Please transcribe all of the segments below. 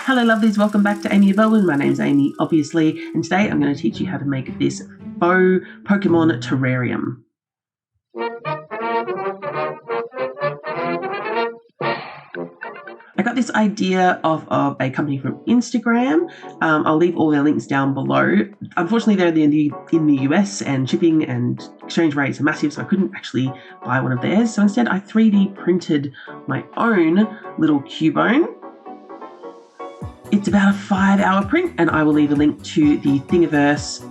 Hello lovelies, welcome back to Amy of Melbourne. My name's Amy, obviously, and today I'm going to teach you how to make this faux Pokémon terrarium. I got this idea off of a company from Instagram. I'll leave all their links down below. Unfortunately, they're in the US and shipping and exchange rates are massive, so I couldn't actually buy one of theirs. So instead, I 3D printed my own little Cubone. It's about a 5-hour print, and I will leave a link to the Thingiverse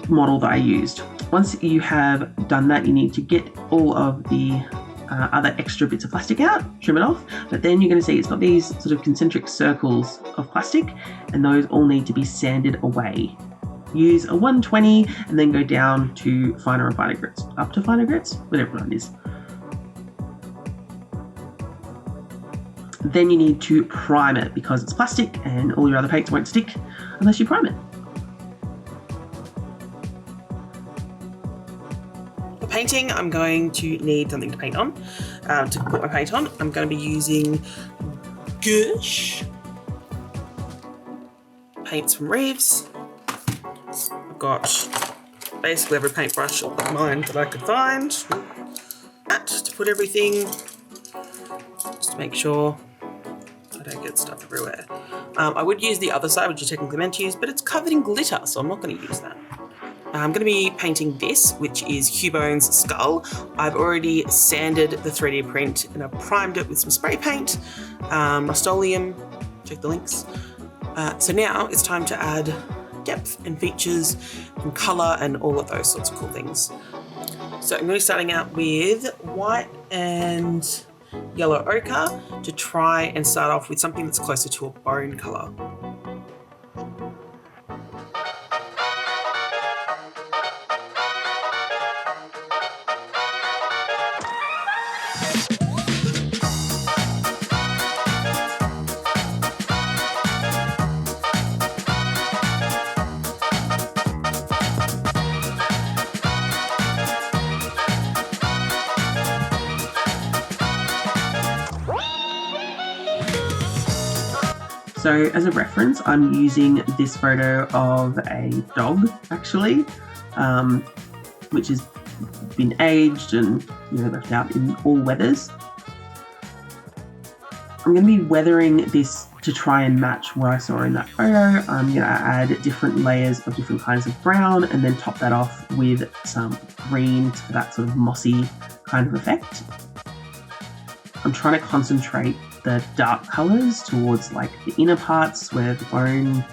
model that I used. Once you have done that, you need to get all of the other extra bits of plastic out, trim it off, but then you're going to see it's got these sort of concentric circles of plastic, and those all need to be sanded away. Use a 120 and then go down to finer and finer grits, up to finer grits, whatever it is. Then you need to prime it because it's plastic and all your other paints won't stick unless you prime it. For painting, I'm going to need something to paint on. To put my paint on, I'm going to be using Gush paints from Reeves. I've got basically every paintbrush of mine that I could find. To put everything, just to make sure I don't get stuff everywhere. I would use the other side, which is technically meant to use, but it's covered in glitter, so I'm not going to use that. I'm going to be painting this, which is Cubone's skull. I've already sanded the 3D print and I've primed it with some spray paint, Rust-Oleum, check the links. So now it's time to add depth and features and colour and all of those sorts of cool things. So I'm going to be starting out with white and yellow ochre to try and start off with something that's closer to a bone colour. So as a reference, I'm using this photo of a dog, actually, which has been aged and left out in all weathers. I'm going to be weathering this to try and match what I saw in that photo. I'm going to add different layers of different kinds of brown and then top that off with some green for that sort of mossy kind of effect. I'm trying to concentrate the dark colours towards like the inner parts where the bone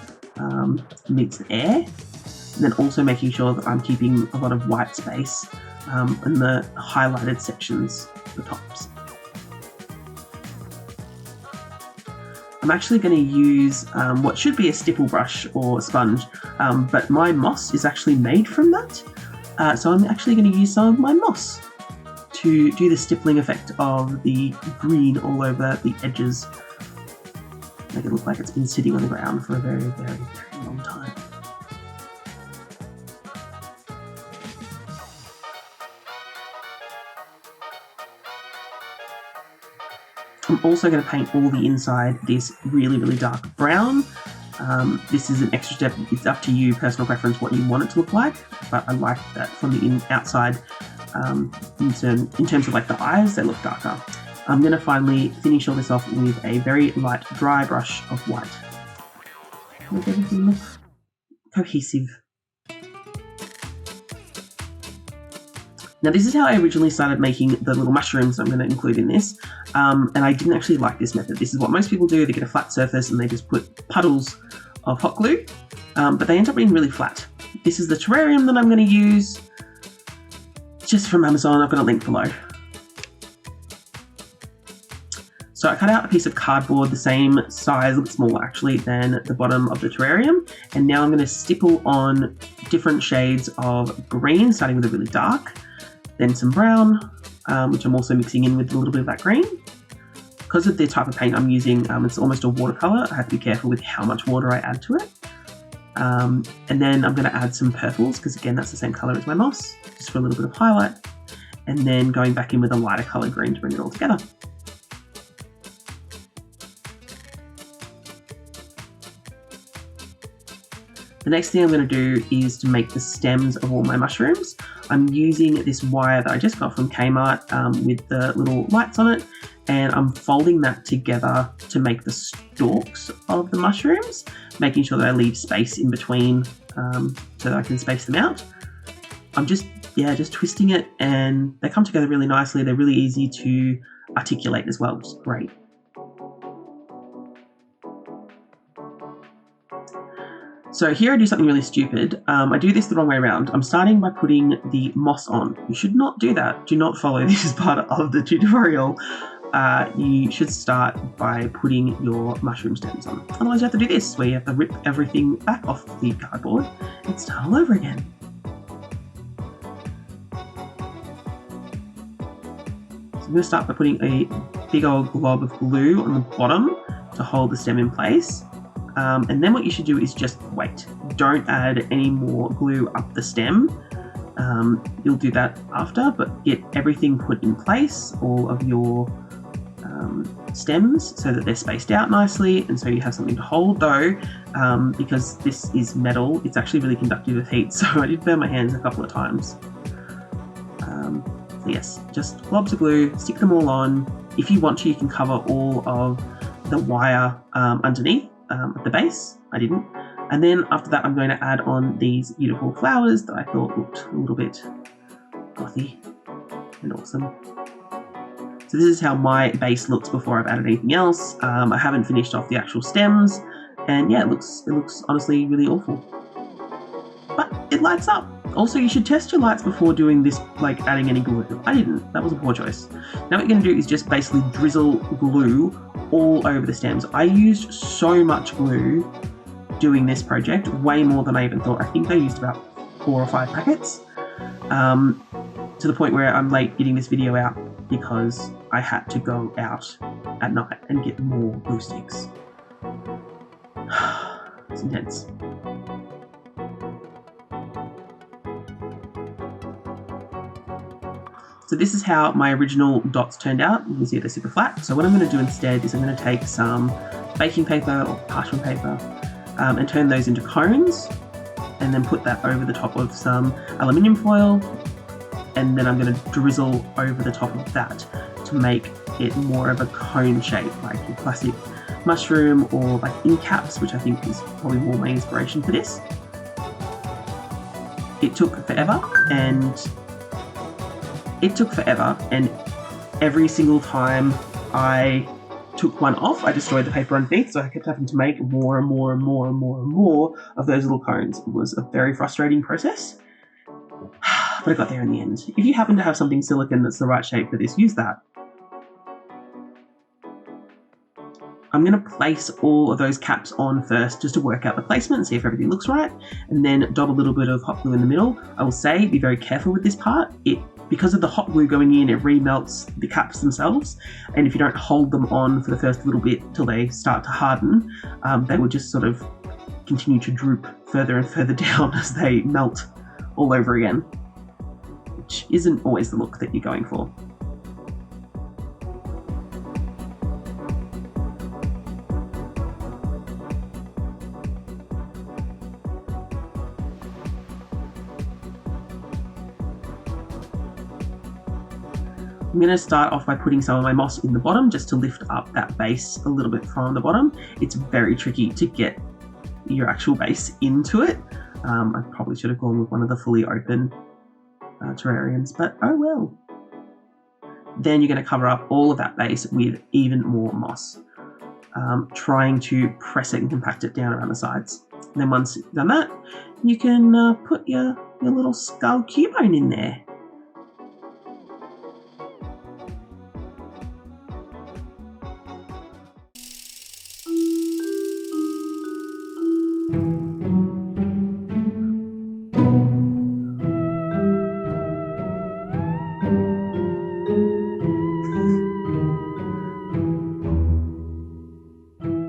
meets the air, and then also making sure that I'm keeping a lot of white space in the highlighted sections, the tops. I'm actually going to use what should be a stipple brush or sponge, but my moss is actually made from that, so I'm actually going to use some of my moss to do the stippling effect of the green all over the edges. Make it look like it's been sitting on the ground for a very, very, very long time. I'm also going to paint all the inside this really, really dark brown. This is an extra step. It's up to you, personal preference, what you want it to look like, but I like that from the outside. In terms of like the eyes, they look darker. I'm going to finally finish all this off with a very light dry brush of white. Make everything look cohesive. Now this is how I originally started making the little mushrooms I'm going to include in this, and I didn't actually like this method. This is what most people do. They get a flat surface and they just put puddles of hot glue, but they end up being really flat. This is the terrarium that I'm going to use. Just from Amazon, I've got a link below. So I cut out a piece of cardboard the same size, a little bit smaller actually, than the bottom of the terrarium. And now I'm going to stipple on different shades of green, starting with a really dark, then some brown, which I'm also mixing in with a little bit of that green. Because of the type of paint I'm using, it's almost a watercolour. I have to be careful with how much water I add to it. And then I'm going to add some purples, because again, that's the same colour as my moss, just for a little bit of highlight. And then going back in with a lighter colour green to bring it all together. The next thing I'm going to do is to make the stems of all my mushrooms. I'm using this wire that I just got from Kmart with the little lights on it, and I'm folding that together to make the stalks of the mushrooms, making sure that I leave space in between so that I can space them out. I'm just twisting it, and they come together really nicely. They're really easy to articulate as well, which is great. So here I do something really stupid. I do this the wrong way around. I'm starting by putting the moss on. You should not do that. Do not follow this as part of the tutorial. You should start by putting your mushroom stems on. Otherwise you have to do this, where you have to rip everything back off the cardboard and start all over again. So I'm going to start by putting a big old glob of glue on the bottom to hold the stem in place. And then what you should do is just wait. Don't add any more glue up the stem. You'll do that after, but get everything put in place, all of your stems, so that they're spaced out nicely, and so you have something to hold. Though, because this is metal, it's actually really conductive of heat, so I did burn my hands a couple of times. So yes, just globs of glue, stick them all on. If you want to, you can cover all of the wire underneath. At the base. I didn't. And then after that I'm going to add on these beautiful flowers that I thought looked a little bit gothy and awesome. So this is how my base looks before I've added anything else. I haven't finished off the actual stems, and yeah, it looks honestly really awful. But it lights up. Also, you should test your lights before doing this, like adding any glue. I didn't. That was a poor choice. Now what you're going to do is just basically drizzle glue all over the stems. I used so much glue doing this project, way more than I even thought. I think I used about 4 or 5 packets, to the point where I'm late getting this video out because I had to go out at night and get more glue sticks. It's intense. So this is how my original dots turned out. You can see they're super flat. So what I'm going to do instead is I'm going to take some baking paper or parchment paper and turn those into cones, and then put that over the top of some aluminium foil, and then I'm going to drizzle over the top of that to make it more of a cone shape, like your classic mushroom or like ink caps, which I think is probably more my inspiration for this. It took forever, and every single time I took one off, I destroyed the paper underneath, so I kept having to make more and more and more and more and more of those little cones. It was a very frustrating process, but I got there in the end. If you happen to have something silicone that's the right shape for this, use that. I'm going to place all of those caps on first just to work out the placement and see if everything looks right, and then dab a little bit of hot glue in the middle. I will say, be very careful with this part. Because of the hot glue going in, it remelts the caps themselves, and if you don't hold them on for the first little bit till they start to harden, they will just sort of continue to droop further and further down as they melt all over again, which isn't always the look that you're going for. I'm going to start off by putting some of my moss in the bottom just to lift up that base a little bit from the bottom. It's very tricky to get your actual base into it. I probably should have gone with one of the fully open terrariums, but oh well. Then you're going to cover up all of that base with even more moss, trying to press it and compact it down around the sides. And then once you've done that, you can put your little skull cubone in there.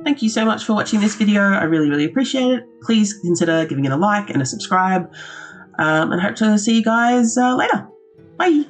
Thank you so much for watching this video. I really, really appreciate it. Please consider giving it a like and a subscribe, and I hope to see you guys later. Bye.